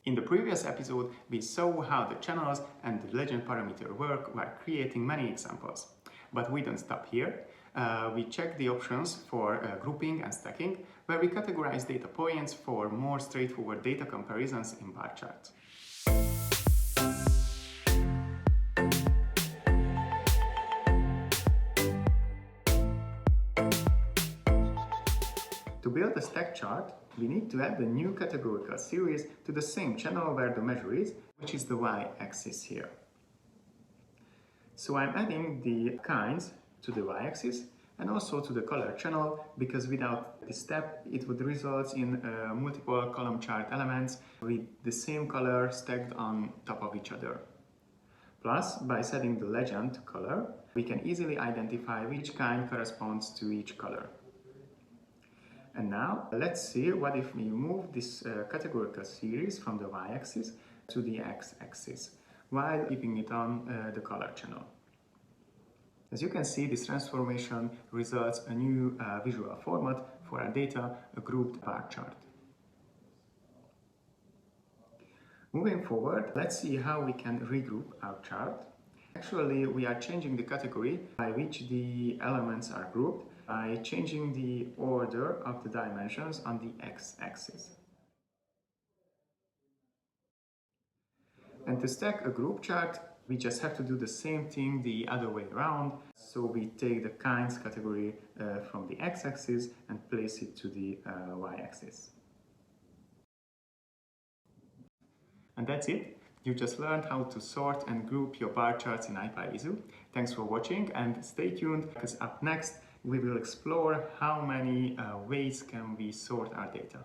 In the previous episode, we saw how the channels and the legend parameter work while creating many examples. But we don't stop here. We check the options for grouping and stacking, where we categorize data points for more straightforward data comparisons in bar charts. To build a stack chart, we need to add the new categorical series to the same channel where the measure is, which is the y-axis here. So I'm adding the kinds to the y-axis and also to the color channel, because without this step it would result in multiple column chart elements with the same color stacked on top of each other. Plus, by setting the legend color, we can easily identify which kind corresponds to each color. And now, let's see what if we move this categorical series from the y-axis to the x-axis, while keeping it on the color channel. As you can see, this transformation results a new visual format for our data, a grouped bar chart. Moving forward, let's see how we can regroup our chart. Actually, we are changing the category by which the elements are grouped by changing the order of the dimensions on the x-axis. And to stack a group chart, we just have to do the same thing the other way around. So we take the kinds category from the x-axis and place it to the y-axis. And that's it. You just learned how to sort and group your bar charts in ipyvizzu. Thanks for watching and stay tuned, because up next we will explore how many ways can we sort our data.